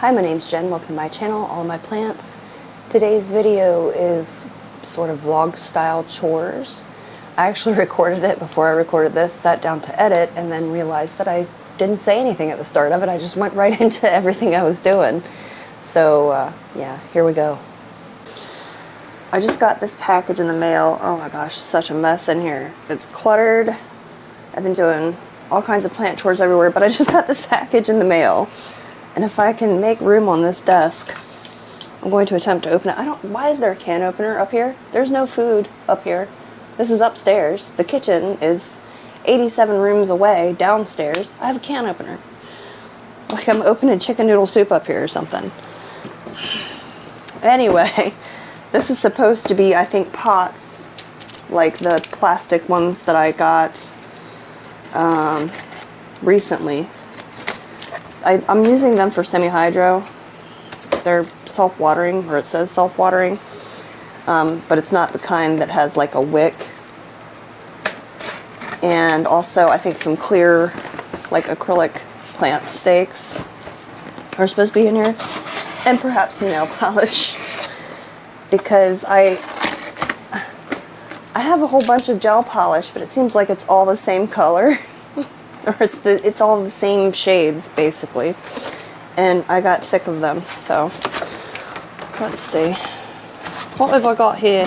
Hi, my name's Jen. Welcome to my channel, All My Plants. Today's video is sort of vlog style chores. I actually recorded it before I recorded this, sat down to edit, and then realized that I didn't say anything at the start of it. I just went right into everything I was doing. So yeah, here we go. I just got this package in the mail. Oh my gosh, such a mess in here. It's cluttered. I've been doing all kinds of plant chores everywhere, but I just got this package in the mail. And if I can make room on this desk, I'm going to attempt to open it. Why is there a can opener up here? There's no food up here. This is upstairs. The kitchen is 87 rooms away, downstairs. I have a can opener. Like I'm opening chicken noodle soup up here or something. Anyway, this is supposed to be, I think, pots, like the plastic ones that I got recently. I'm using them for semi-hydro. They're self-watering, or it says self-watering, but it's not the kind that has like a wick. And also, I think some clear, like acrylic plant stakes are supposed to be in here, and perhaps some nail polish, because I have a whole bunch of gel polish, but it seems like it's all the same color. Or it's all the same shades, basically. And I got sick of them, so let's see. What have I got here?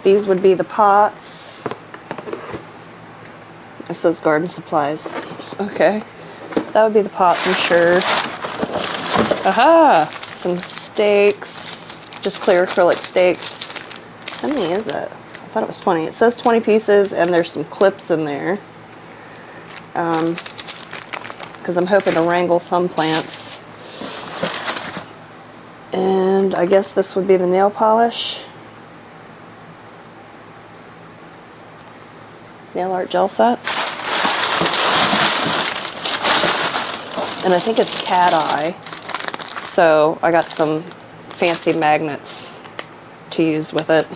These would be the pots. It says garden supplies. Okay. That would be the pots, I'm sure. Aha! Some stakes. Just clear acrylic stakes. How many is it? I thought it was 20. It says 20 pieces, and there's some clips in there. Because I'm hoping to wrangle some plants. And I guess this would be the nail polish. Nail art gel set. And I think it's cat eye. So I got some fancy magnets to use with it.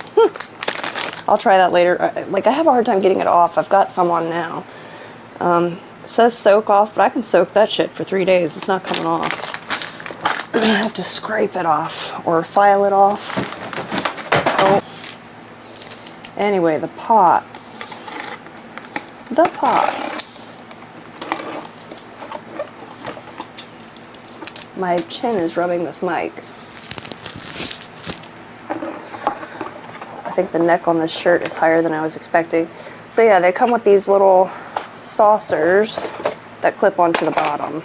I'll try that later. Like, I have a hard time getting it off. I've got some on now. It says soak off, but I can soak that shit for 3 days. It's not coming off. I have to scrape it off or file it off. Oh. Anyway, the pots. The pots. My chin is rubbing this mic. I think the neck on this shirt is higher than I was expecting. So yeah, they come with these little saucers that clip onto the bottom.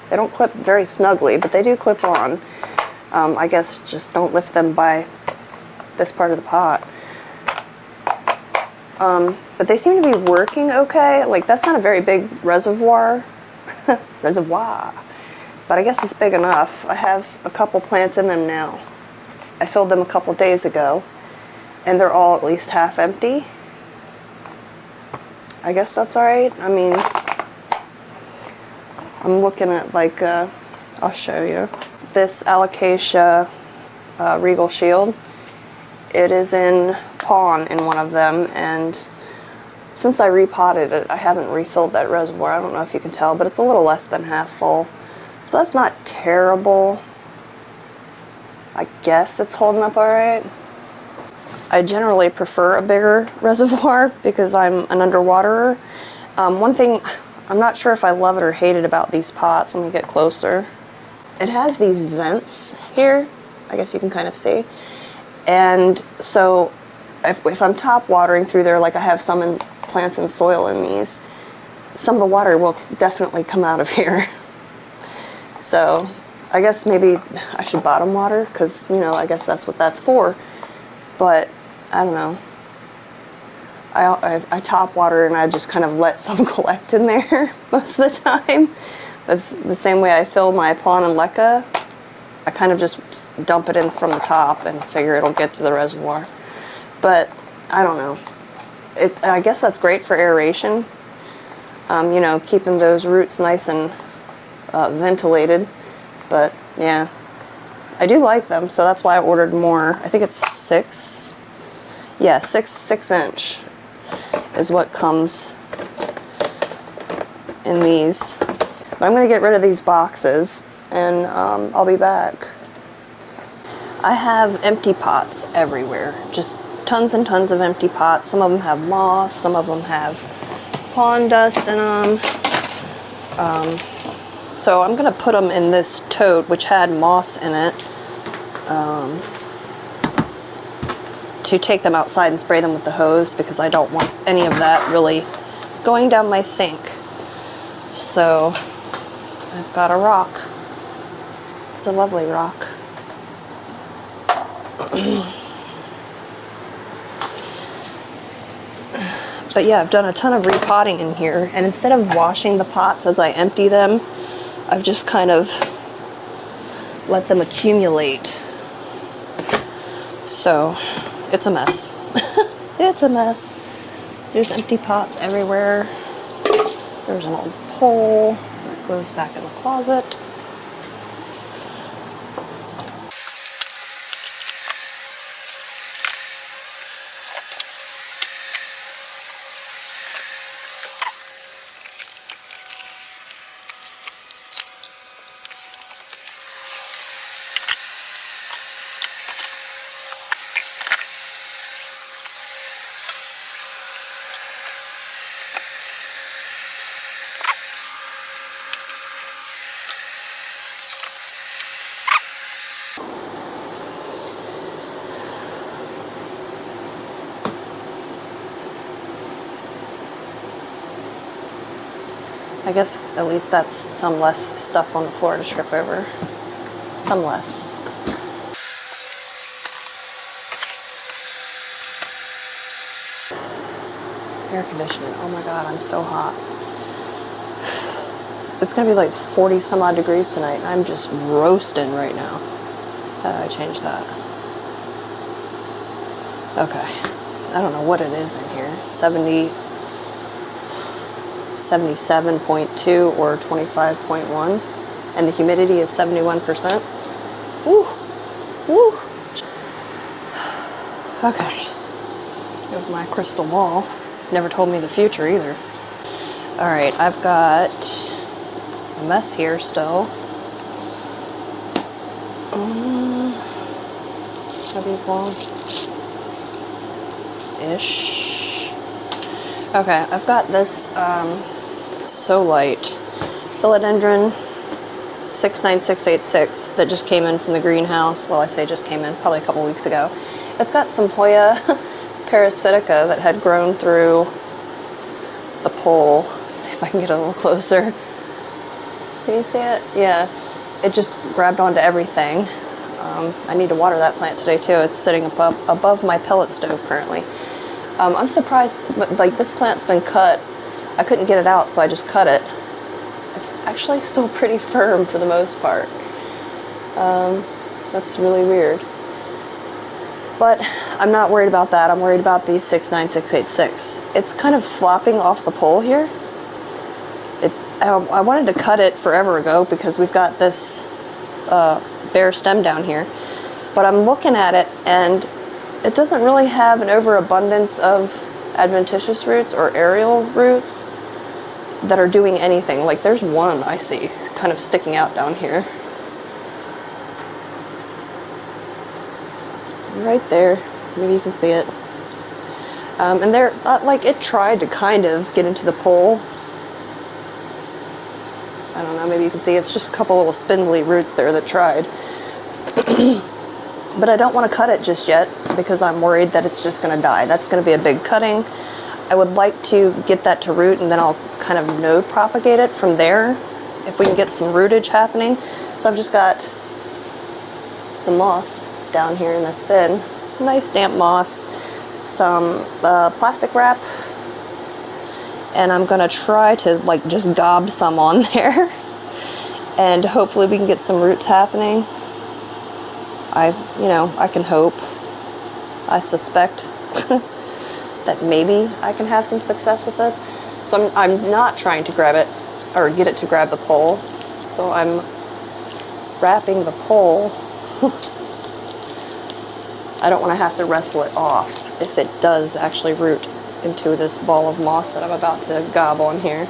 They don't clip very snugly, but they do clip on. I guess just don't lift them by this part of the pot. But they seem to be working okay. Like, that's not a very big reservoir. Reservoir. But I guess it's big enough. I have a couple plants in them now. I filled them a couple days ago, and they're all at least half empty. I guess that's alright. I mean, I'm looking at, like, I'll show you. This Alocasia Regal Shield. It is in pawn in one of them, and since I repotted it, I haven't refilled that reservoir. I don't know if you can tell, but it's a little less than half full. So that's not terrible. I guess it's holding up alright. I generally prefer a bigger reservoir because I'm an underwaterer. One thing, I'm not sure if I love it or hate it about these pots. Let me get closer. It has these vents here. I guess you can kind of see. And so if I'm top watering through there, like I have some plants and soil in these, some of the water will definitely come out of here. So I guess maybe I should bottom water, because, you know, I guess that's what that's for. But I don't know. I top water and I just kind of let some collect in there most of the time. That's the same way I fill my pawn and leca. I kind of just dump it in from the top and figure it'll get to the reservoir. But I don't know. I guess that's great for aeration. You know, keeping those roots nice and ventilated. But yeah, I do like them, so that's why I ordered more. I think it's 6. Yeah, 6 inch is what comes in these. But I'm gonna get rid of these boxes and I'll be back. I have empty pots everywhere, just tons and tons of empty pots. Some of them have moss, some of them have pond dust in them. So I'm gonna put them in this tote, which had moss in it, to take them outside and spray them with the hose, because I don't want any of that really going down my sink. So I've got a rock. It's a lovely rock. But yeah, I've done a ton of repotting in here, and instead of washing the pots as I empty them, I've just kind of let them accumulate. So it's a mess. It's a mess. There's empty pots everywhere. There's an old pole that goes back in the closet. I guess at least that's some less stuff on the floor to trip over. Some less. Air conditioning. Oh my god, I'm so hot. It's gonna be like 40 some odd degrees tonight. I'm just roasting right now. How do I change that? Okay. I don't know what it is in here. 77.2 or 25.1, and the humidity is 71%. Woo, woo. Okay, here's my crystal ball. Never told me the future either. All right, I've got a mess here still. Are these long? Ish. Okay, I've got this So Light philodendron 69686 that just came in from the greenhouse. Well, I say just came in, probably a couple weeks ago. It's got some Hoya parasitica that had grown through the pole. Let's see if I can get a little closer. Can you see it? Yeah, it just grabbed onto everything. I need to water that plant today too. It's sitting above my pellet stove currently. I'm surprised, but like this plant's been cut. I couldn't get it out, so I just cut it. It's actually still pretty firm for the most part. That's really weird. But I'm not worried about that. I'm worried about the 69686. It's kind of flopping off the pole here. I wanted to cut it forever ago because we've got this bare stem down here. But I'm looking at it and it doesn't really have an overabundance of adventitious roots or aerial roots that are doing anything. Like there's one I see kind of sticking out down here. Right there, maybe you can see it. And there, like it tried to kind of get into the pole. I don't know, maybe you can see it's just a couple little spindly roots there that tried. But I don't want to cut it just yet because I'm worried that it's just going to die. That's going to be a big cutting. I would like to get that to root and then I'll kind of node propagate it from there if we can get some rootage happening. So I've just got some moss down here in this bin. Nice damp moss, some plastic wrap, and I'm going to try to like just gob some on there and hopefully we can get some roots happening. I can hope. I suspect that maybe I can have some success with this. So I'm not trying to grab it or get it to grab the pole. So I'm wrapping the pole. I don't want to have to wrestle it off if it does actually root into this ball of moss that I'm about to gob on here.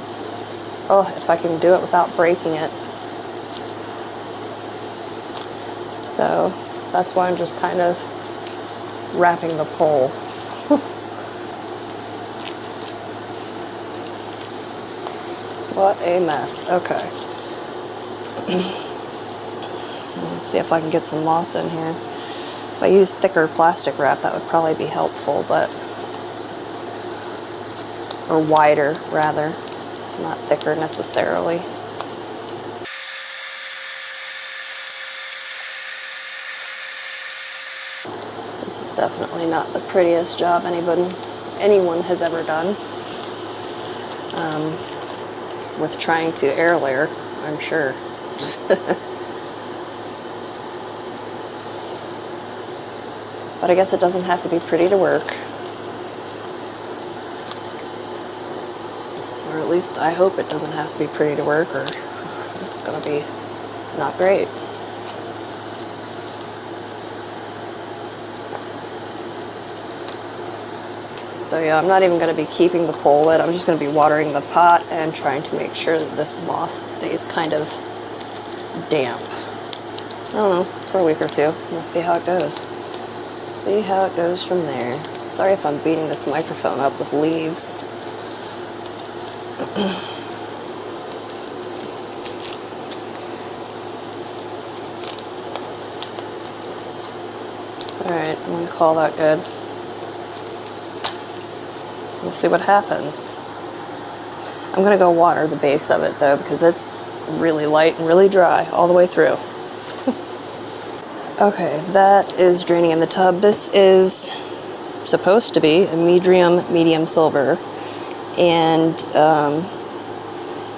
Oh, if I can do it without breaking it. So that's why I'm just kind of wrapping the pole. What a mess. Okay. Let's see if I can get some moss in here. If I use thicker plastic wrap, that would probably be helpful, but... or wider, rather. Not thicker necessarily. This is definitely not the prettiest job anyone has ever done. With trying to air layer, I'm sure. But I guess it doesn't have to be pretty to work. Or at least I hope it doesn't have to be pretty to work, or this is going to be not great. So yeah, I'm not even going to be keeping the pole lit. I'm just going to be watering the pot and trying to make sure that this moss stays kind of damp. I don't know, for a week or two. We'll see how it goes. See how it goes from there. Sorry if I'm beating this microphone up with leaves. Alright, I'm going to call that good. We'll see what happens. I'm going to go water the base of it though, because it's really light and really dry all the way through. Okay, that is draining in the tub. This is supposed to be a medium silver, and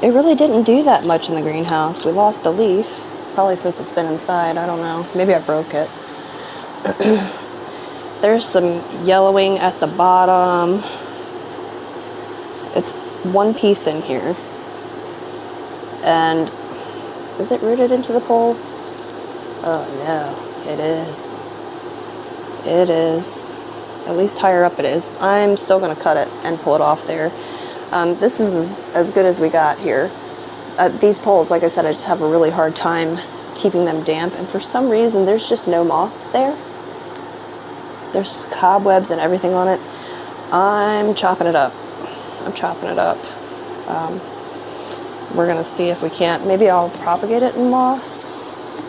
it really didn't do that much in the greenhouse. We lost a leaf, probably since it's been inside. I don't know. Maybe I broke it. There's some yellowing at the bottom. It's one piece in here. And is it rooted into the pole? Oh no, it is. It is. At least higher up it is. I'm still going to cut it and pull it off there. This is as good as we got here. These poles, like I said, I just have a really hard time keeping them damp, and for some reason there's just no moss there. There's cobwebs and everything on it. I'm chopping it up. I'm chopping it up. We're gonna see if we can't. Maybe I'll propagate it in moss.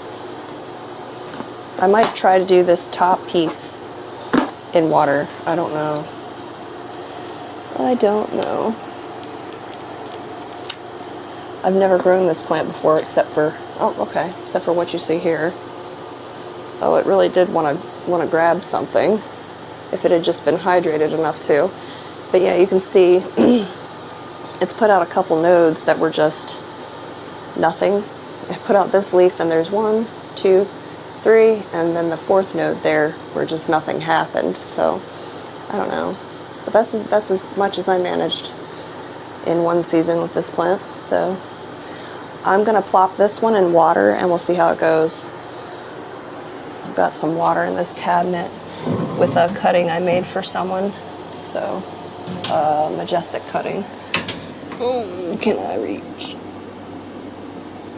I might try to do this top piece in water. I don't know. I don't know. I've never grown this plant before except for, oh, okay, except for what you see here. Oh, it really did want to grab something if it had just been hydrated enough to. But yeah, you can see it's put out a couple nodes that were just nothing. It put out this leaf, and there's 1, 2, 3, and then the 4th node there where just nothing happened. So I don't know, but that's as much as I managed in one season with this plant. So I'm gonna plop this one in water and we'll see how it goes. I've got some water in this cabinet with a cutting I made for someone. So majestic cutting. Can I reach?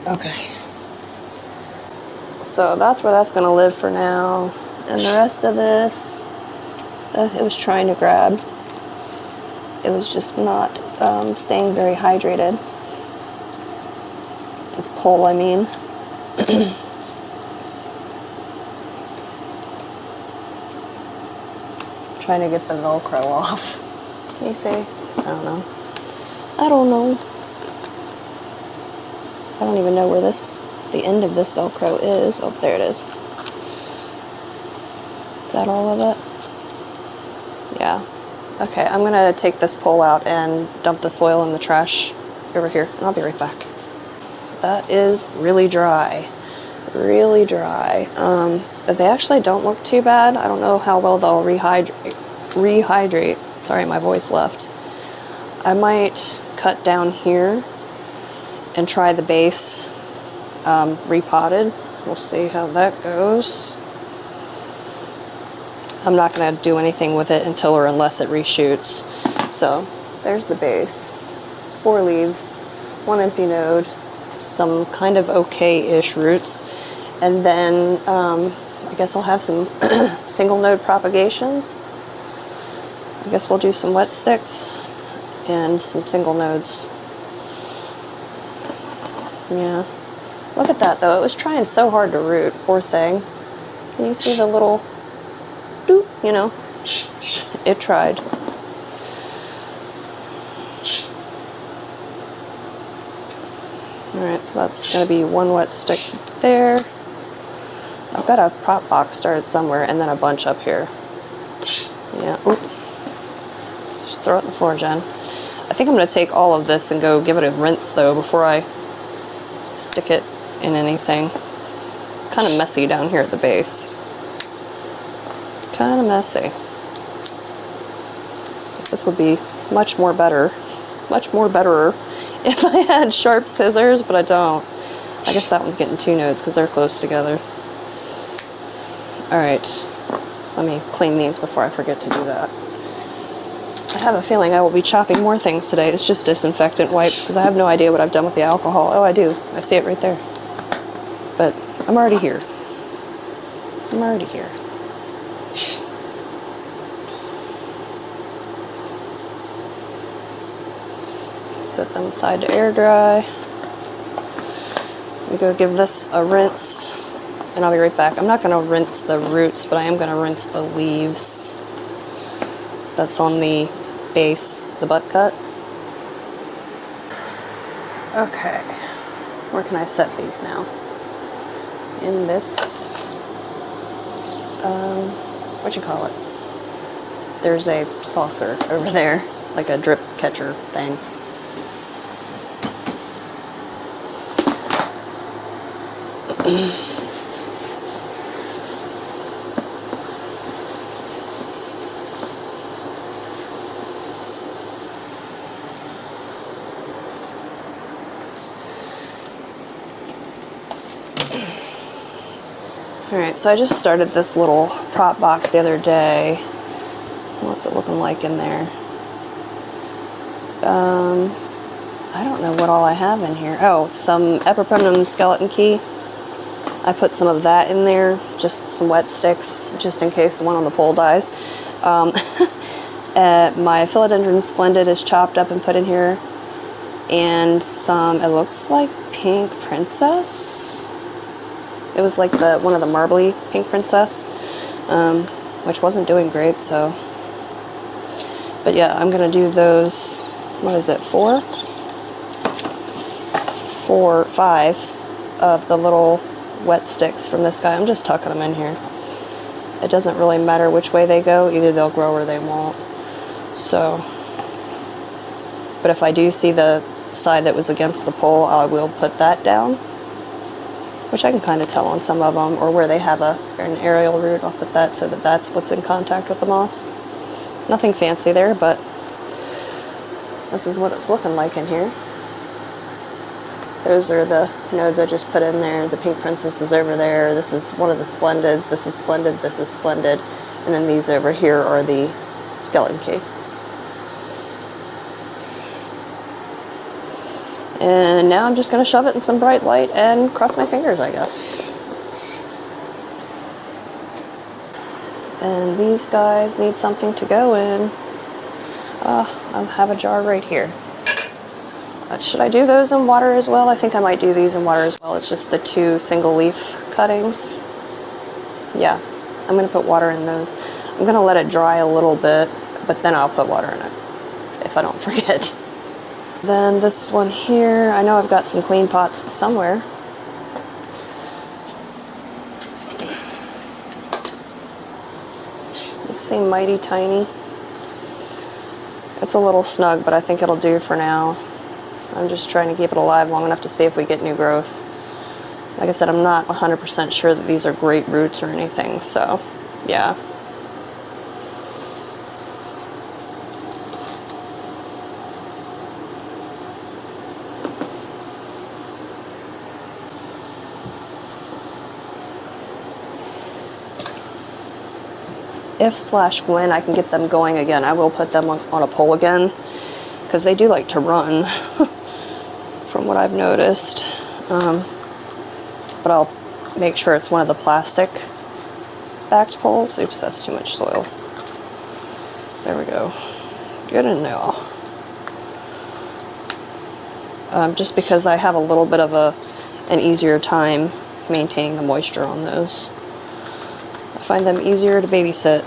Okay. So that's where that's gonna live for now. And the rest of this, it was trying to grab. It was just not staying very hydrated. This pole, I mean. Trying to get the Velcro off. Can you see? I don't know. I don't know. I don't even know where the end of this Velcro is. Oh, there it is. Is that all of it? Yeah. Okay, I'm gonna take this pole out and dump the soil in the trash over here, and I'll be right back. That is really dry. Really dry. But they actually don't look too bad. I don't know how well they'll rehydrate. Sorry, my voice left. I might cut down here and try the base repotted. We'll see how that goes. I'm not going to do anything with it until or unless it reshoots. So there's the base. 4 leaves. one empty node, some kind of okay-ish roots, and then I guess I'll have some single node propagations. I guess we'll do some wet sticks and some single nodes. Yeah. Look at that though, it was trying so hard to root, poor thing. Can you see the little doop, you know? It tried. Alright, so that's gonna be one wet stick there. I've got a prop box started somewhere and then a bunch up here. Yeah, oop. Just throw it in the floor, Jen. I think I'm gonna take all of this and go give it a rinse though before I stick it in anything. It's kind of messy down here at the base. Kind of messy. This would be much more betterer if I had sharp scissors, but I don't. I guess that one's getting two nodes because they're close together. Alright, let me clean these before I forget to do that. I have a feeling I will be chopping more things today. It's just disinfectant wipes because I have no idea what I've done with the alcohol. Oh, I do. I see it right there. But I'm already here. I'm already here. Set them aside to air dry. We go give this a rinse and I'll be right back. I'm not going to rinse the roots, but I am going to rinse the leaves that's on the base, the butt cut. Okay, where can I set these now? In this, what you call it? There's a saucer over there, like a drip catcher thing. Alright, so I just started this little prop box the other day. What's it looking like in there? I don't know what all I have in here. Oh, some Epipremnum skeleton key. I put some of that in there, just some wet sticks, just in case the one on the pole dies. My Philodendron Splendid is chopped up and put in here. And some, it looks like Pink Princess. It was like one of the marbly Pink Princess, which wasn't doing great, so. But yeah, I'm gonna do those, what is it, 5 of the little wet sticks from this guy. I'm just tucking them in here. It doesn't really matter which way they go, either they'll grow or they won't. So, but if I do see the side that was against the pole, I will put that down, which I can kind of tell on some of them, or where they have an aerial root, I'll put that so that that's what's in contact with the moss. Nothing fancy there, but this is what it's looking like in here. Those are the nodes I just put in there. The Pink Princess is over there. This is one of the Splendids. This is Splendid, this is Splendid. And then these over here are the skeleton key. And now I'm just going to shove it in some bright light and cross my fingers, I guess. And these guys need something to go in. I have a jar right here. Should I do those in water as well? I think I might do these in water as well. It's just the 2 single leaf cuttings. Yeah, I'm going to put water in those. I'm going to let it dry a little bit, but then I'll put water in it, if I don't forget. Then this one here, I know I've got some clean pots somewhere. Does this seem mighty tiny? It's a little snug, but I think it'll do for now. I'm just trying to keep it alive long enough to see if we get new growth. Like I said, I'm not 100% sure that these are great roots or anything, so yeah. If/when I can get them going again, I will put them on a pole again, because they do like to run. From what I've noticed. But I'll make sure it's one of the plastic backed poles. Oops, that's too much soil. There we go. Get in there. Just because I have a little bit of an easier time maintaining the moisture on those. I find them easier to babysit.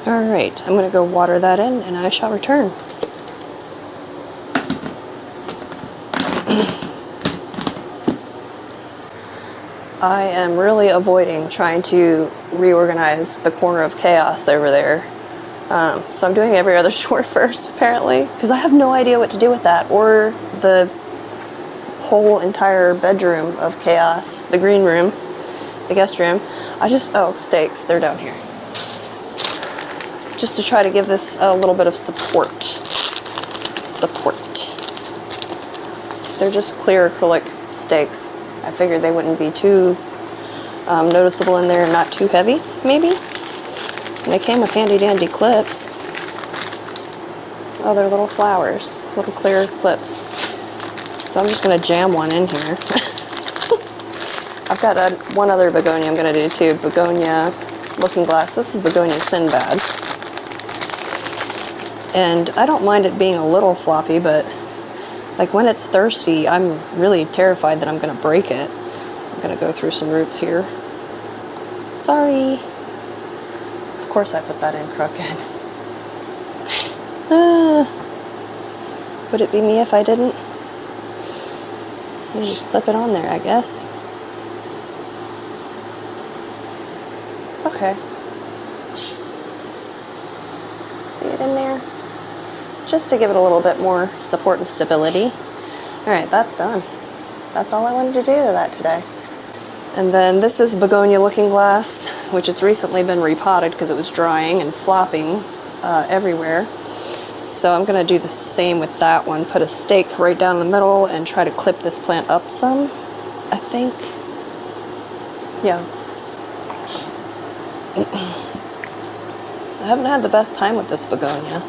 Alright, I'm going to go water that in and I shall return. I am really avoiding trying to reorganize the corner of chaos over there. So I'm doing every other chore first, apparently, because I have no idea what to do with that, or the whole entire bedroom of chaos, the green room, the guest room. Oh, steaks, they're down here. Just to try to give this a little bit of support. They're just clear acrylic steaks. I figured they wouldn't be too noticeable in there and not too heavy, maybe. And they came with handy dandy clips. Oh, they're little flowers, little clear clips. So I'm just gonna jam one in here. I've got one other begonia I'm gonna do too, begonia looking glass. This is begonia Sinbad. And I don't mind it being a little floppy, but like when it's thirsty, I'm really terrified that I'm gonna break it. I'm gonna go through some roots here. Sorry. Of course I put that in crooked. Would it be me if I didn't? You just clip it on there, I guess. Okay. See it in there? Just to give it a little bit more support and stability. Alright, that's done. That's all I wanted to do to that today. And then this is begonia looking glass, which has recently been repotted because it was drying and flopping everywhere. So I'm going to do the same with that one. Put a stake right down the middle and try to clip this plant up some, I think. Yeah. I haven't had the best time with this begonia.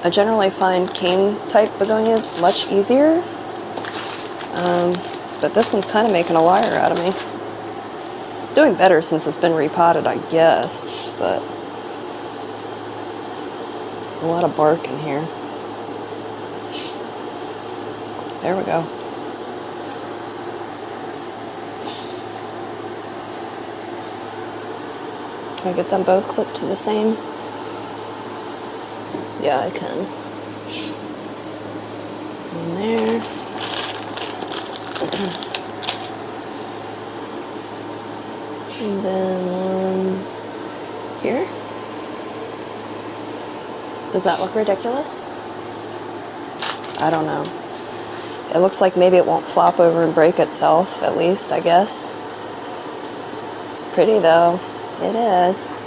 I generally find cane type begonias much easier, but this one's kind of making a liar out of me. It's doing better since it's been repotted, I guess, but there's a lot of bark in here. There we go. Can I get them both clipped to the same? Yeah, I can. In there. And then one here. Does that look ridiculous? I don't know. It looks like maybe it won't flop over and break itself, at least, I guess. It's pretty though. It is.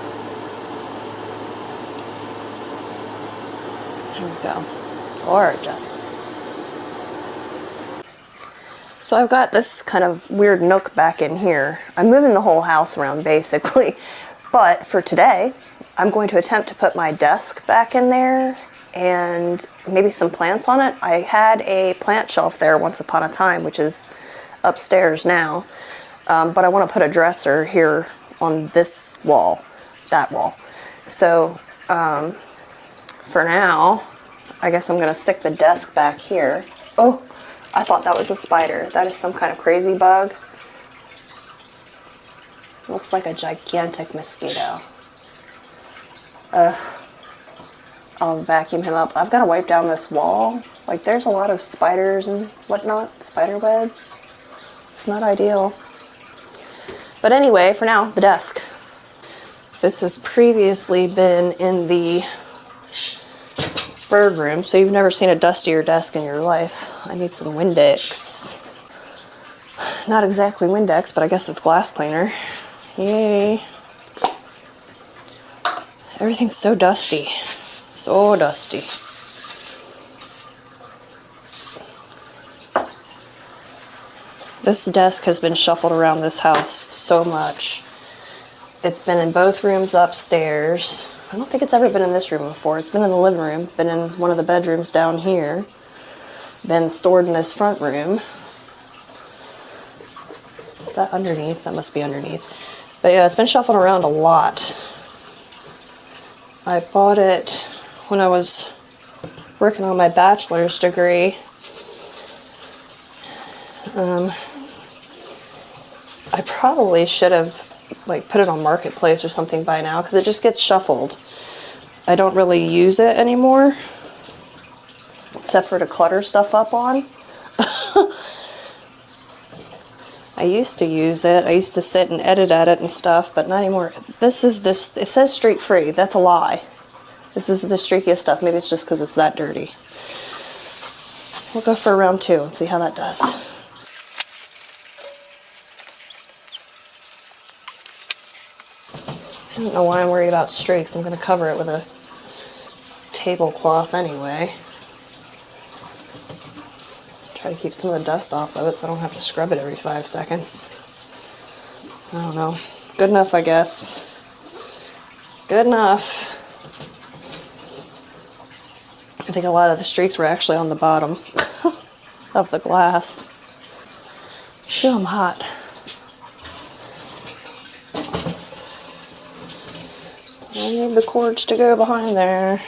There we go. Gorgeous. So I've got this kind of weird nook back in here. I'm moving the whole house around basically, but for today I'm going to attempt to put my desk back in there and maybe some plants on it. I had a plant shelf there once upon a time, which is upstairs now, but I want to put a dresser here on this wall, that wall. So for now, I guess I'm going to stick the desk back here. Oh, I thought that was a spider. That is some kind of crazy bug. Looks like a gigantic mosquito. I'll vacuum him up. I've got to wipe down this wall. Like, there's a lot of spiders and whatnot, spider webs. It's not ideal. But anyway, for now, the desk. This has previously been in the bird room, so you've never seen a dustier desk in your life. I need some Windex. Not exactly Windex, but I guess it's glass cleaner. Yay. Everything's so dusty. So dusty. This desk has been shuffled around this house so much. It's been in both rooms upstairs. I don't think it's ever been in this room before. It's been in the living room, been in one of the bedrooms down here, been stored in this front room. Is that underneath? That must be underneath. But yeah, it's been shuffled around a lot. I bought it when I was working on my bachelor's degree. I probably should have like put it on Marketplace or something by now because it just gets shuffled. I don't really use it anymore except for to clutter stuff up on. I used to use it. I used to sit and edit at it and stuff, but not anymore. It says streak free. That's a lie. This is the streakiest stuff. Maybe it's just because it's that dirty. We'll go for round 2 and see how that does. I don't know why I'm worried about streaks. I'm going to cover it with a tablecloth anyway. Try to keep some of the dust off of it so I don't have to scrub it every 5 seconds. I don't know. Good enough, I guess. Good enough. I think a lot of the streaks were actually on the bottom of the glass. Phew, I'm hot. I need the cords to go behind there.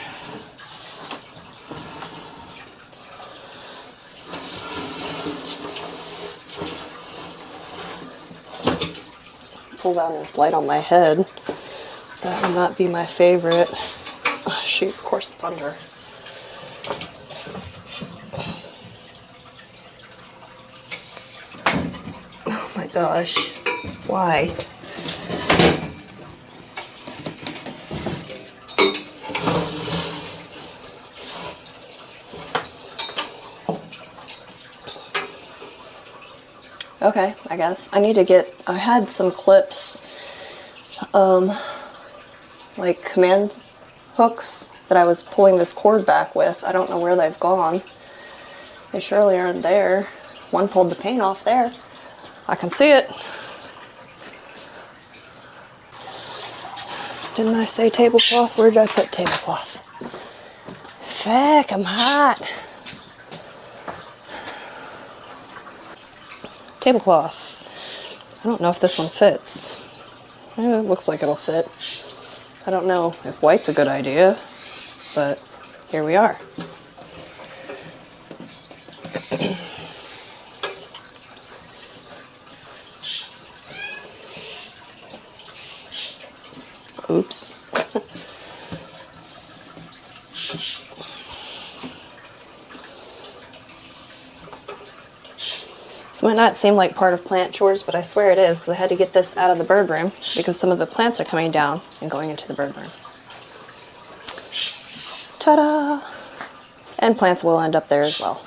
Pull down this light on my head. That would not be my favorite. Oh, shoot, of course it's under. Oh my gosh. Why? Okay, I guess. I had some clips, like command hooks that I was pulling this cord back with. I don't know where they've gone. They surely aren't there. One pulled the paint off there. I can see it. Didn't I say tablecloth? Where did I put tablecloth? Feck, I'm hot. Tablecloth. I don't know if this one fits. It looks like it'll fit. I don't know if white's a good idea, but here we are. Oops. This might not seem like part of plant chores, but I swear it is, because I had to get this out of the bird room because some of the plants are coming down and going into the bird room. Ta-da! And plants will end up there as well.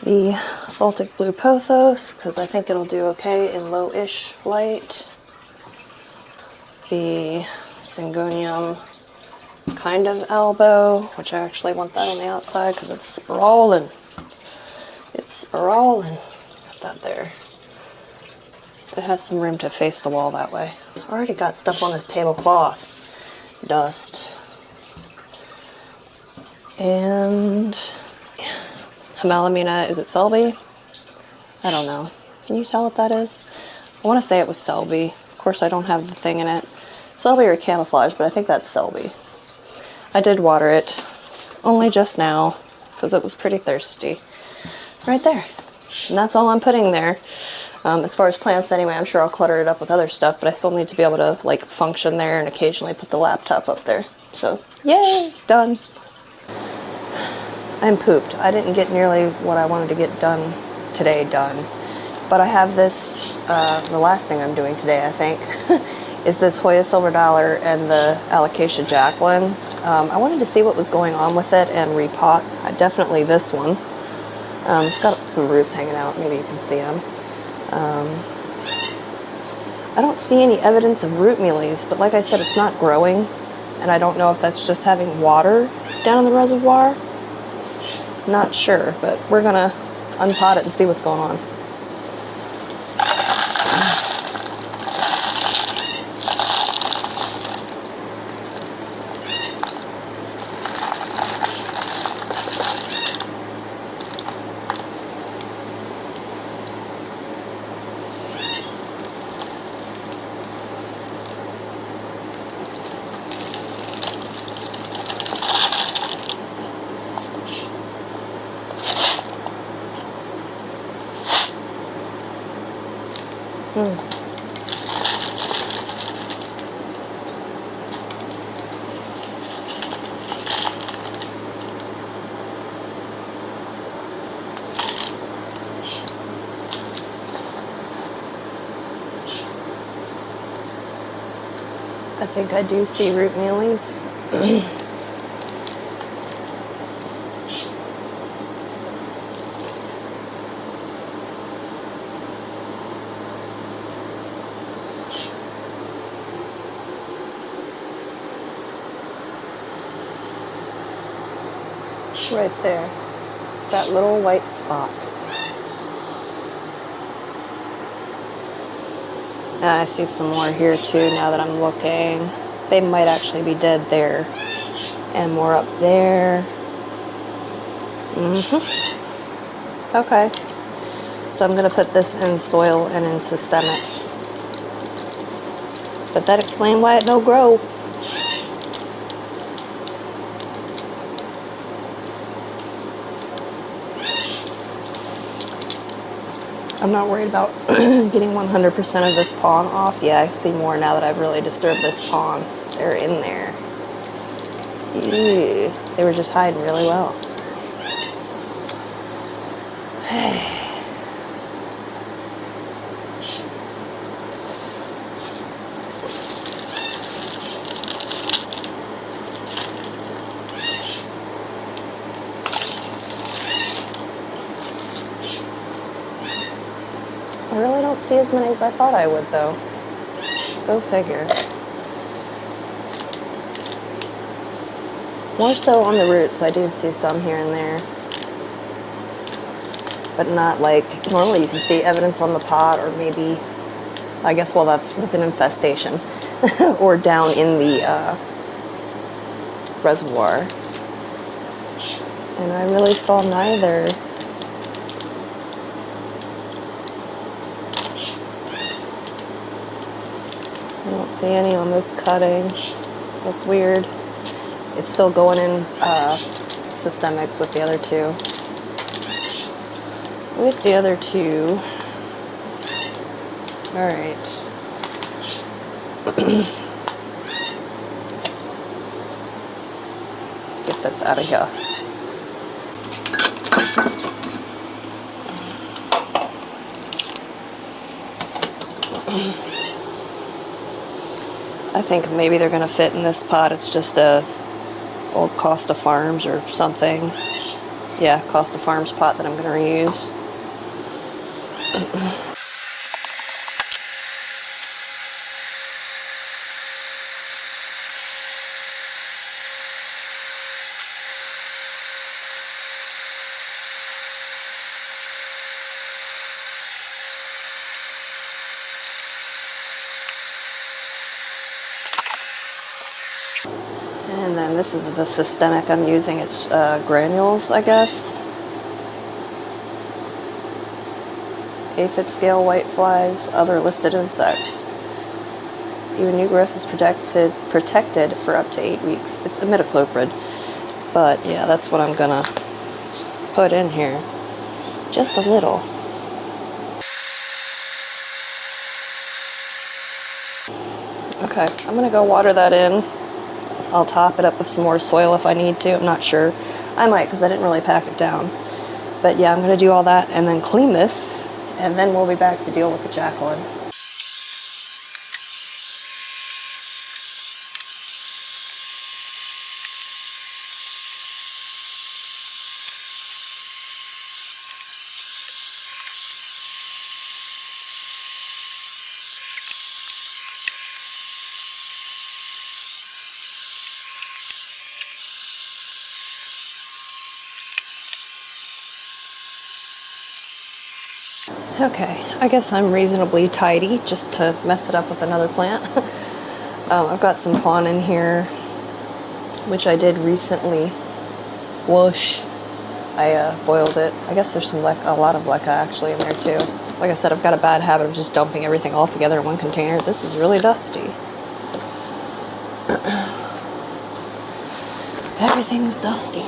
The Baltic Blue Pothos, because I think it'll do okay in low-ish light. The Syngonium kind of elbow, which I actually want that on the outside because it's sprawling. It's sprawling. Put that there. It has some room to face the wall that way. I already got stuff on this tablecloth. Dust. And Hamalamina, is it Selby? I don't know. Can you tell what that is? I want to say it was Selby. Of course, I don't have the thing in it. Selby or Camouflage, but I think that's Selby. I did water it only just now because it was pretty thirsty. Right there. And that's all I'm putting there. As far as plants anyway, I'm sure I'll clutter it up with other stuff, but I still need to be able to like function there and occasionally put the laptop up there. So, yay, done. I'm pooped. I didn't get nearly what I wanted to get done today done. But I have this, the last thing I'm doing today, I think, is this Hoya Silver Dollar and the Alocasia Jacqueline. I wanted to see what was going on with it and repot. Definitely this one. It's got some roots hanging out. Maybe you can see them. I don't see any evidence of root mealies, but like I said, it's not growing. And I don't know if that's just having water down in the reservoir. Not sure, but we're gonna unpot it and see what's going on. I think I do see root mealies. Right there. That little white spot. And I see some more here too now that I'm looking. They might actually be dead there. And more up there. Okay. So I'm going to put this in soil and in systemics. But that explains why it no grow. I'm not worried about getting 100% of this pawn off. Yeah, I see more now that I've really disturbed this pawn. They're in there. Ew, they were just hiding really well. I really don't see as many as I thought I would, though. Go figure. More so on the roots. I do see some here and there. But not like, normally you can see evidence on the pot, or maybe, I guess, well, that's with an infestation. Or down in the reservoir. And I really saw neither. I don't see any on this cutting. That's weird. It's still going in systemics with the other two. With the other two. All right. Get this out of here. I think maybe they're gonna fit in this pot. It's just a old Costa Farms or something. Yeah, Costa Farms pot that I'm gonna reuse. And then this is the systemic I'm using. It's granules, I guess. Aphid scale whiteflies, other listed insects. Even new growth is protected for up to 8 weeks. It's imidacloprid. But yeah, that's what I'm gonna put in here. Just a little. Okay, I'm gonna go water that in. I'll top it up with some more soil if I need to. I'm not sure. I might, because I didn't really pack it down. But yeah, I'm gonna do all that and then clean this, and then we'll be back to deal with the Jacqueline. Okay, I guess I'm reasonably tidy just to mess it up with another plant. I've got some pon in here, which I did recently. Whoosh. I boiled it. I guess there's a lot of leca actually in there too. Like I said, I've got a bad habit of just dumping everything all together in one container. This is really dusty. Everything's dusty.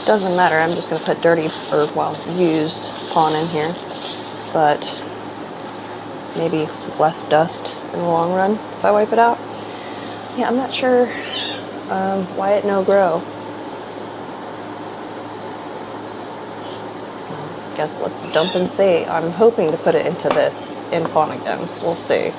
Doesn't matter, I'm just gonna put dirty, or well, used pon in here, but maybe less dust in the long run if I wipe it out. Yeah, I'm not sure why it no grow. Guess let's dump and see. I'm hoping to put it into this in pon again. We'll see.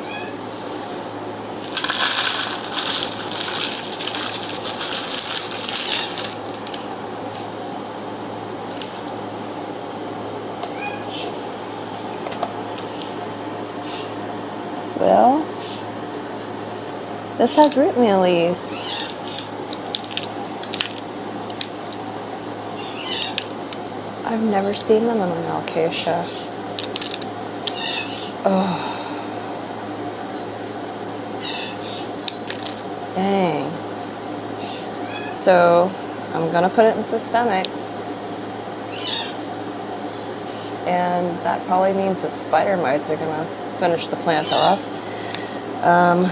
Well, this has root mealies. I've never seen them in an alocasia. Oh. Dang. So, I'm gonna put it in systemic. And that probably means that spider mites are gonna finish the plant off. I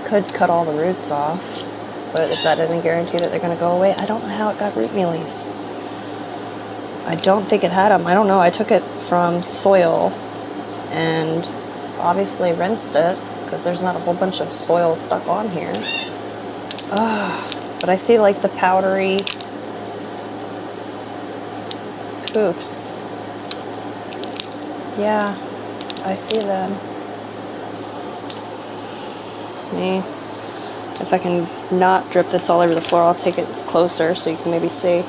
could cut all the roots off, but is that any guarantee that they're gonna go away? I don't know how it got root mealies. I don't think it had them. I don't know. I took it from soil and obviously rinsed it because there's not a whole bunch of soil stuck on here. But I see like the powdery poofs. Yeah, I see them. If I can not drip this all over the floor, I'll take it closer so you can maybe see.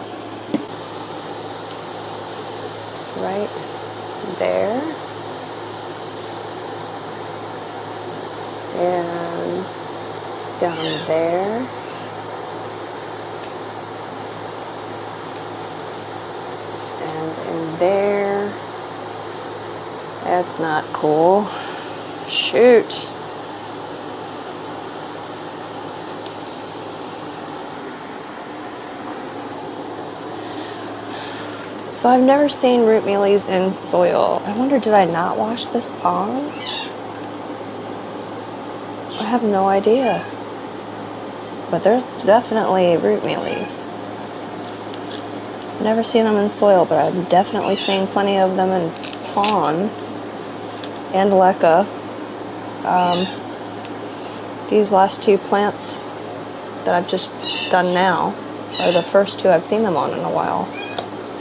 Right there. And down there. And in there. That's not cool. Shoot. So I've never seen root mealies in soil. I wonder, did I not wash this pond? I have no idea. But there's definitely root mealies. Never seen them in soil, but I've definitely seen plenty of them in pon and leca. These last two plants that I've just done now are the first two I've seen them on in a while.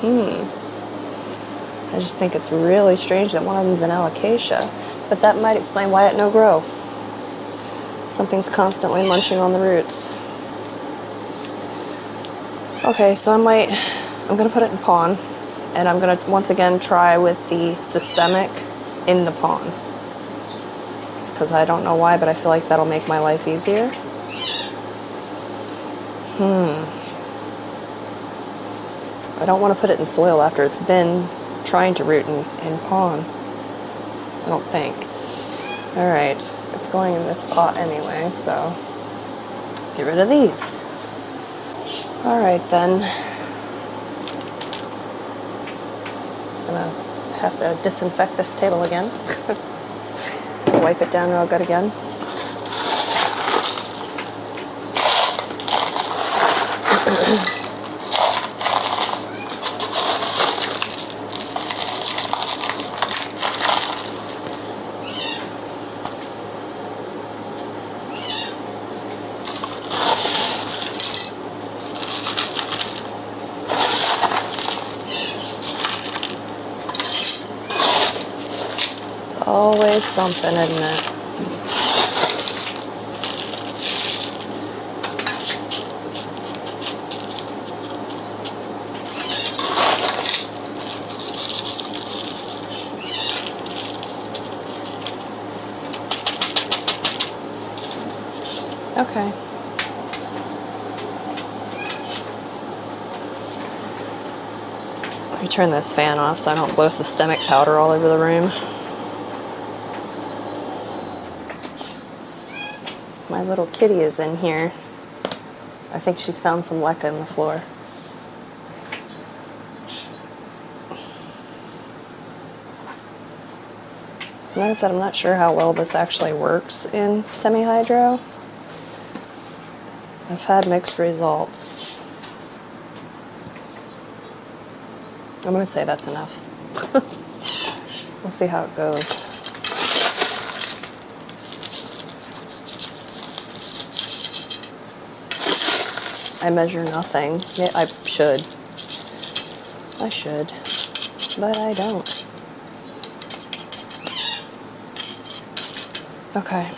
I just think it's really strange that one of them's an alocasia, but that might explain why it no grow. Something's constantly munching on the roots. Okay, so I'm gonna put it in pon, and I'm gonna once again try with the systemic in the pon, because I don't know why, but I feel like that'll make my life easier. I don't want to put it in soil after it's been trying to root in pon. I don't think. Alright, it's going in this pot anyway, so get rid of these. Alright then. I'm gonna have to disinfect this table again. Wipe it down real good again. always something, isn't it? Okay. Let me turn this fan off so I don't blow systemic powder all over the room. My little kitty is in here. I think she's found some leca in the floor. Like I said, I'm not sure how well this actually works in semi-hydro. I've had mixed results. I'm gonna say that's enough. We'll see how it goes. I measure nothing. Yeah, I should. I should. But I don't. Okay.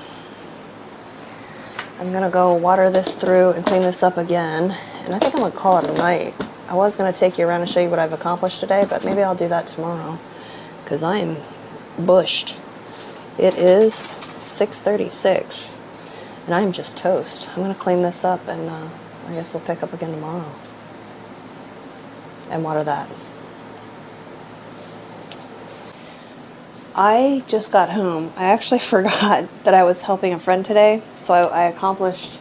I'm gonna go water this through and clean this up again. And I think I'm gonna call it a night. I was gonna take you around and show you what I've accomplished today, but maybe I'll do that tomorrow. Because I am bushed. It is 6:36. And I'm just toast. I'm gonna clean this up and I guess we'll pick up again tomorrow. And water that. I just got home. I actually forgot that I was helping a friend today, so I accomplished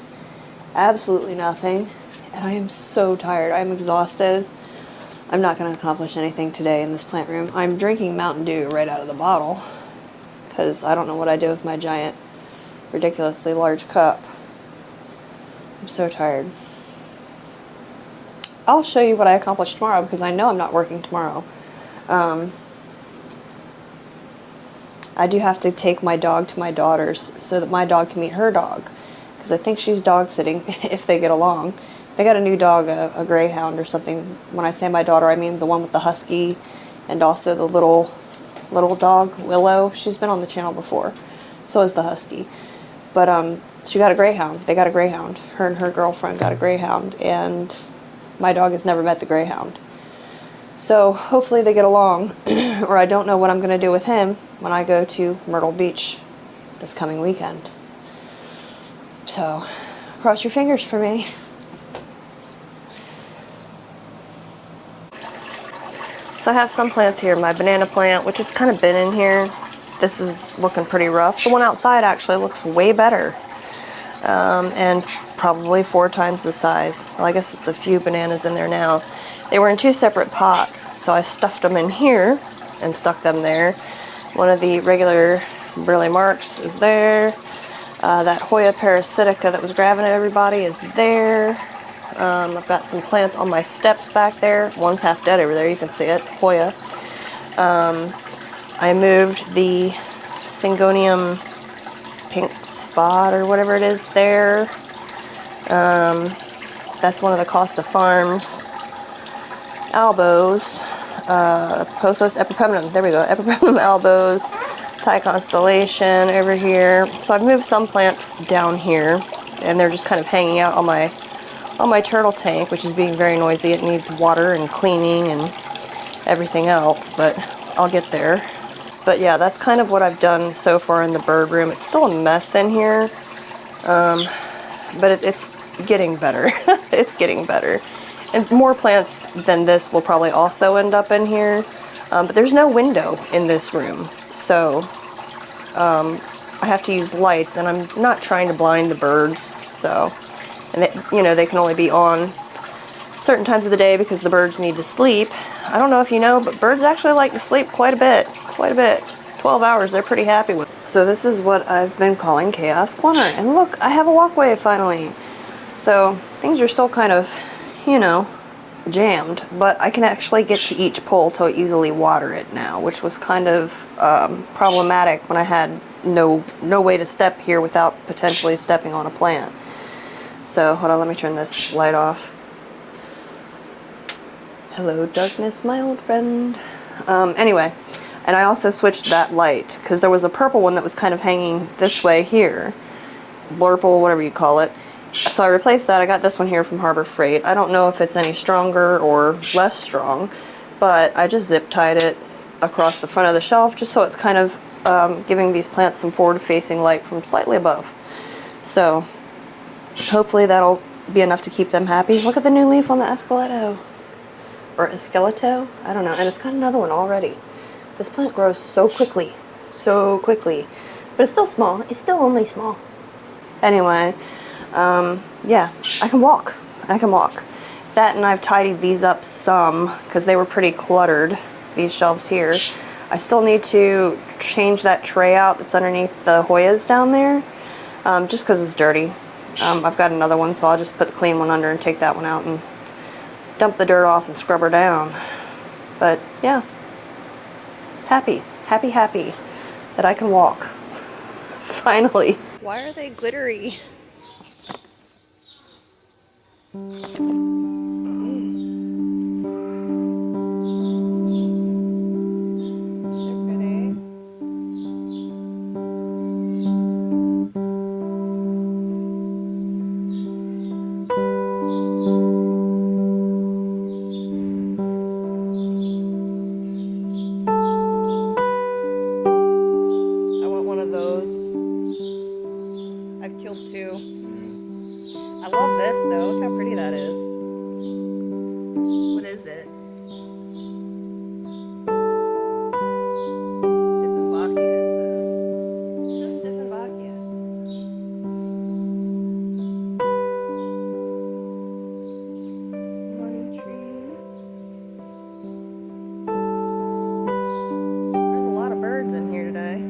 absolutely nothing, and I am so tired. I'm exhausted. I'm not going to accomplish anything today in this plant room. I'm drinking Mountain Dew right out of the bottle, because I don't know what I do with my giant, ridiculously large cup. I'm so tired. I'll show you what I accomplished tomorrow, because I know I'm not working tomorrow. I do have to take my dog to my daughter's so that my dog can meet her dog, because I think she's dog sitting if they get along. They got a new dog, a greyhound or something. When I say my daughter, I mean the one with the husky and also the little dog, Willow. She's been on the channel before. So is the husky. But she got a greyhound. They got a greyhound. Her and her girlfriend got a greyhound, and my dog has never met the greyhound. So hopefully they get along, or I don't know what I'm going to do with him when I go to Myrtle Beach this coming weekend. So cross your fingers for me. So I have some plants here. My banana plant, which has kind of been in here. This is looking pretty rough. The one outside actually looks way better. And probably 4 times the size. Well, I guess it's a few bananas in there now. They were in 2 separate pots, so I stuffed them in here and stuck them there. One of the regular Burley Marks is there. That Hoya parasitica that was grabbing at everybody is there. I've got some plants on my steps back there. One's half dead over there, you can see it, Hoya. I moved the Syngonium pink spot or whatever it is there. That's one of the Costa Farms albos, Pothos epipeminum, there we go, epipeminum albos, Thai constellation over here. So I've moved some plants down here, and they're just kind of hanging out on my turtle tank, which is being very noisy. It needs water and cleaning and everything else, but I'll get there. But yeah, that's kind of what I've done so far in the bird room. It's still a mess in here, but it's getting better. It's getting better. And more plants than this will probably also end up in here. But there's no window in this room. So I have to use lights, and I'm not trying to blind the birds. So, and they can only be on certain times of the day because the birds need to sleep. I don't know if you know, but birds actually like to sleep quite a bit. 12 hours, they're pretty happy with. So this is what I've been calling Chaos Corner. And look, I have a walkway finally. So things are still kind of, jammed, but I can actually get to each pole to easily water it now, which was kind of problematic when I had no way to step here without potentially stepping on a plant. So hold on, let me turn this light off. Hello darkness, my old friend. Anyway, And I also switched that light because there was a purple one that was kind of hanging this way here. Blurple, whatever you call it. So I replaced that. I got this one here from Harbor Freight. I don't know if it's any stronger or less strong, but I just zip tied it across the front of the shelf just so it's kind of giving these plants some forward-facing light from slightly above. So hopefully that'll be enough to keep them happy. Look at the new leaf on the Esqueleto. Or Esqueleto? I don't know. And it's got another one already. This plant grows so quickly. So quickly. But it's still small. It's still only small. Anyway, yeah, I can walk. I can walk. That, and I've tidied these up some because they were pretty cluttered, these shelves here. I still need to change that tray out that's underneath the Hoyas down there, just because it's dirty. I've got another one, so I'll just put the clean one under and take that one out and dump the dirt off and scrub her down. But yeah, happy that I can walk. Finally. Why are they glittery? I've killed two. I love this though. Look how pretty that is. What is it? Dieffenbachia, it says. Just Dieffenbachia. Money trees. There's a lot of birds in here today.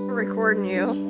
Recording you.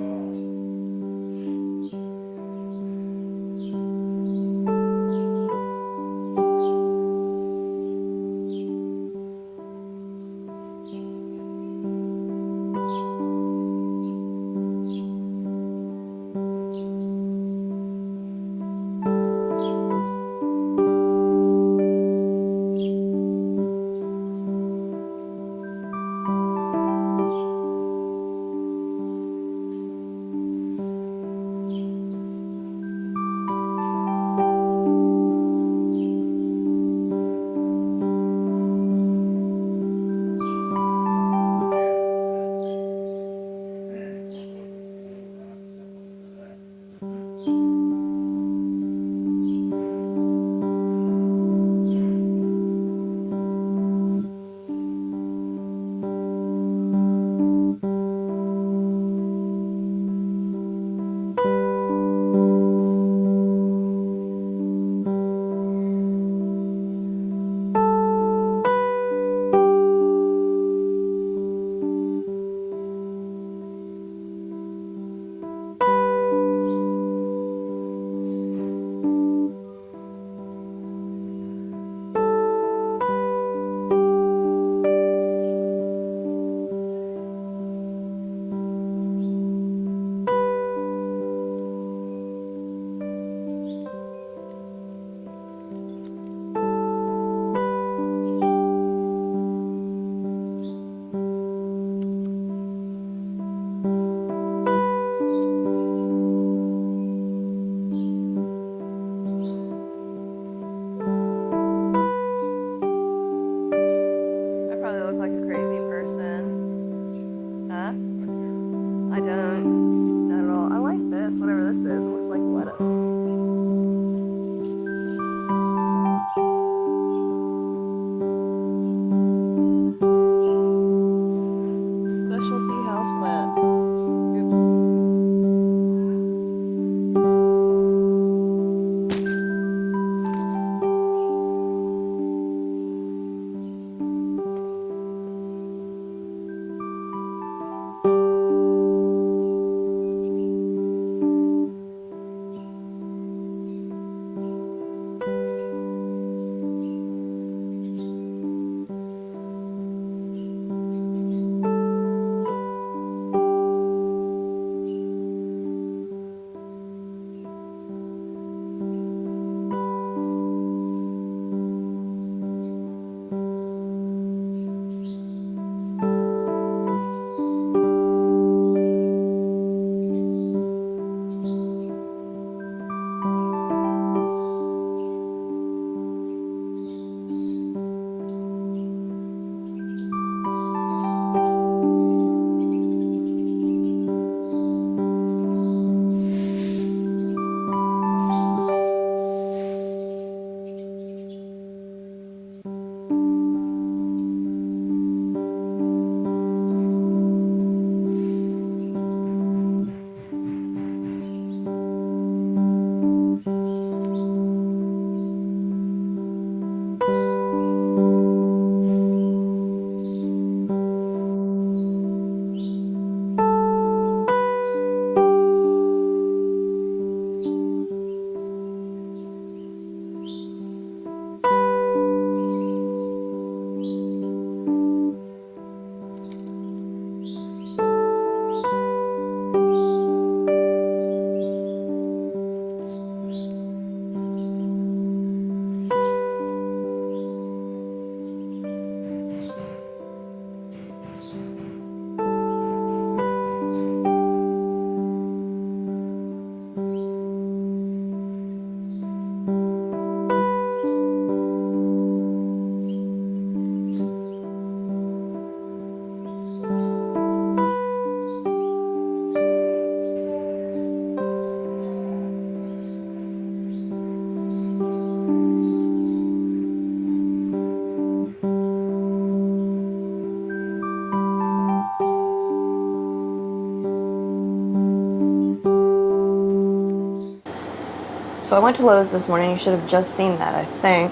So I went to Lowe's this morning. You should have just seen that, I think,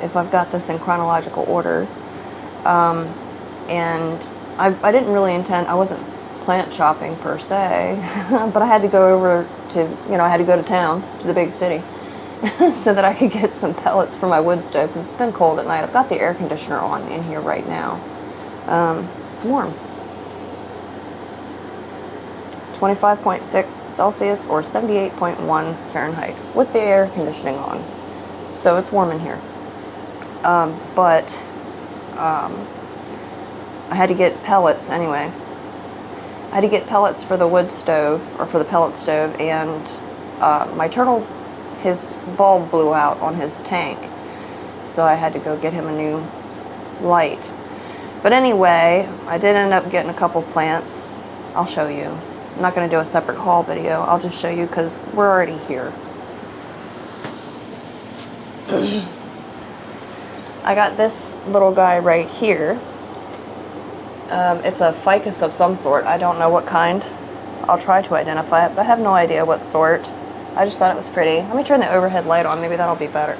if I've got this in chronological order. And I didn't really intend, I wasn't plant shopping per se, but I had to go over to, I had to go to town, to the big city, so that I could get some pellets for my wood stove, because it's been cold at night. I've got the air conditioner on in here right now. It's warm. 25.6 Celsius or 78.1 Fahrenheit with the air conditioning on. So it's warm in here. But I had to get pellets anyway. I had to get pellets for the wood stove, or for the pellet stove, and my turtle, his bulb blew out on his tank. So I had to go get him a new light. But anyway, I did end up getting a couple plants. I'll show you. I'm not going to do a separate haul video. I'll just show you because we're already here. I got this little guy right here. It's a ficus of some sort. I don't know what kind. I'll try to identify it, but I have no idea what sort. I just thought it was pretty. Let me turn the overhead light on. Maybe that'll be better.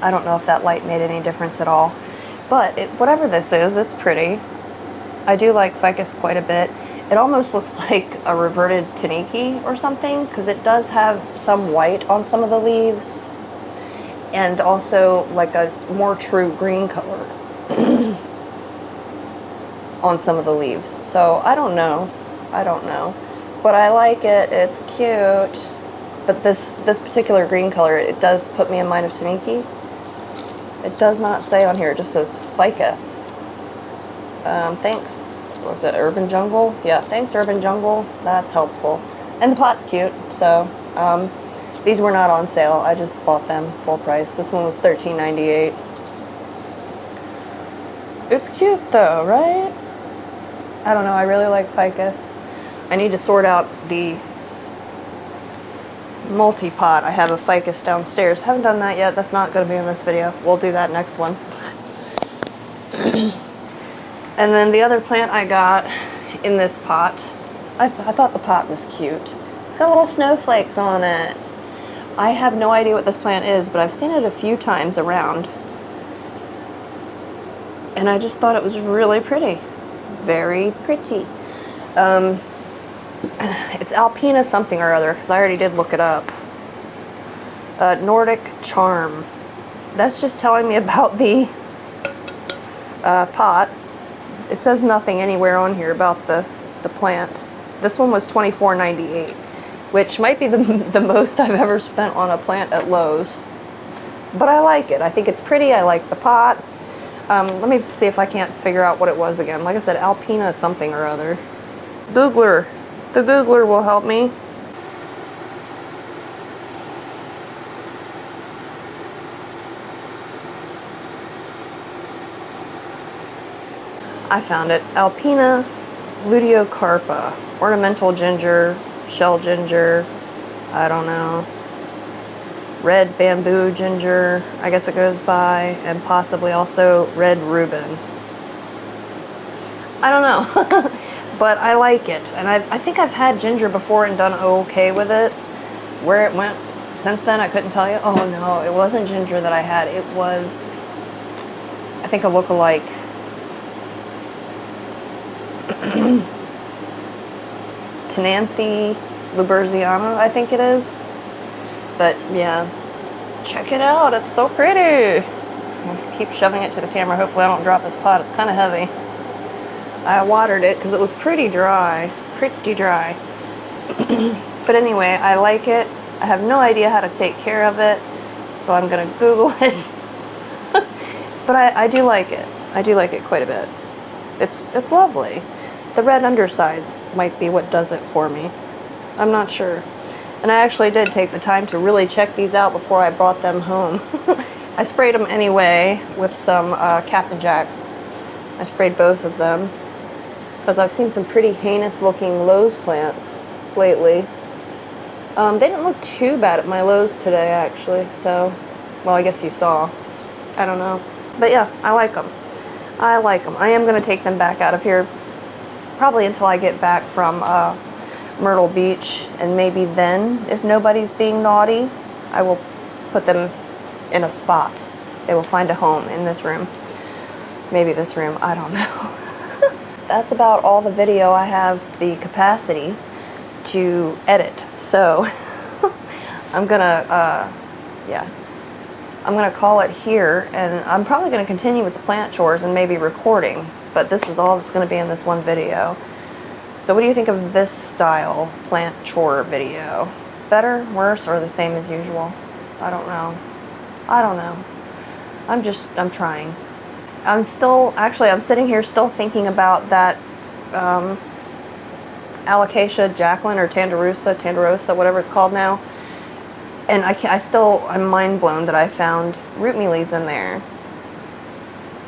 I don't know if that light made any difference at all. But whatever this is, it's pretty. I do like ficus quite a bit. It almost looks like a reverted taniki or something, because it does have some white on some of the leaves, and also like a more true green color on some of the leaves. So I don't know, but I like it. It's cute. But this particular green color, it does put me in mind of taniki. It does not say on here, it just says ficus. Thanks. What was it, Urban Jungle? Yeah, thanks Urban Jungle. That's helpful. And the pot's cute. So these were not on sale. I just bought them full price. This one was $13.98. It's cute though, right? I don't know. I really like ficus. I need to sort out the multi-pot. I have a ficus downstairs. Haven't done that yet. That's not going to be in this video. We'll do that next one. And then the other plant I got in this pot, I thought the pot was cute. It's got little snowflakes on it. I have no idea what this plant is, but I've seen it a few times around. And I just thought it was really pretty. Very pretty. It's Alpina something or other, because I already did look it up. Nordic Charm. That's just telling me about the pot. It says nothing anywhere on here about the plant. This one was $24.98, which might be the most I've ever spent on a plant at Lowe's. But I like it. I think it's pretty. I like the pot. Let me see if I can't figure out what it was again. Like I said, Alpina something or other. Googler. The Googler will help me. I found it. Alpina luteocarpa. Ornamental ginger, shell ginger, I don't know. Red bamboo ginger, I guess it goes by, and possibly also red Reuben. I don't know, but I like it. And I think I've had ginger before and done okay with it. Where it went since then, I couldn't tell you. Oh no, it wasn't ginger that I had. It was, I think, a look-alike. Tenanthe Luberziana, I think it is. But yeah, check it out. It's so pretty. I'll keep shoving it to the camera. Hopefully I don't drop this pot. It's kind of heavy. I watered it because it was pretty dry. Pretty dry. But anyway, I like it. I have no idea how to take care of it, so I'm going to Google it. But I do like it. I do like it quite a bit. It's lovely. The red undersides might be what does it for me. I'm not sure. And I actually did take the time to really check these out before I brought them home. I sprayed them anyway with some Captain Jacks. I sprayed both of them because I've seen some pretty heinous looking Lowe's plants lately. They didn't look too bad at my Lowe's today actually, so, well, I guess you saw. I don't know. But yeah, I like them. I like them. I am going to take them back out of here probably until I get back from Myrtle Beach, and maybe then, if nobody's being naughty, I will put them in a spot. They will find a home in this room. Maybe this room, I don't know. That's about all the video I have the capacity to edit. So I'm gonna, yeah. I'm gonna call it here, and I'm probably gonna continue with the plant chores and maybe recording, but this is all that's gonna be in this one video. So what do you think of this style plant chore video? Better, worse, or the same as usual? I don't know. I don't know. I'm trying. I'm sitting here still thinking about that Alocasia Jacqueline or Tanderosa, whatever it's called now. And I'm mind blown that I found root mealies in there.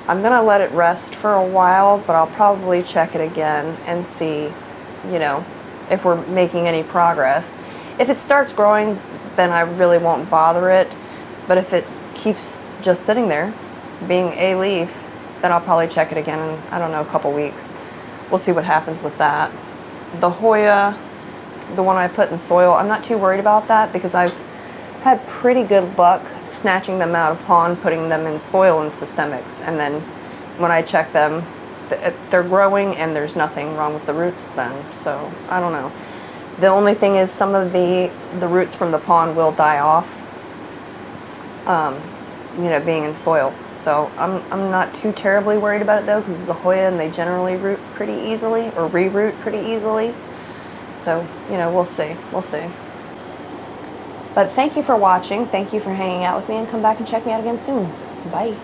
I'm gonna let it rest for a while, but I'll probably check it again and see, you know, if we're making any progress. If it starts growing, then I really won't bother it. But if it keeps just sitting there, being a leaf, then I'll probably check it again in, I don't know, a couple weeks. We'll see what happens with that. The Hoya, the one I put in soil, I'm not too worried about that because I've had pretty good luck snatching them out of pond, putting them in soil and systemics, and then when I check them, they're growing and there's nothing wrong with the roots then. So I don't know. The only thing is some of the roots from the pond will die off, you know, being in soil. So I'm not too terribly worried about it though, because it's a Hoya and they generally root pretty easily, or re-root pretty easily. So, you know, we'll see. We'll see. But thank you for watching. Thank you for hanging out with me, and come back and check me out again soon. Bye.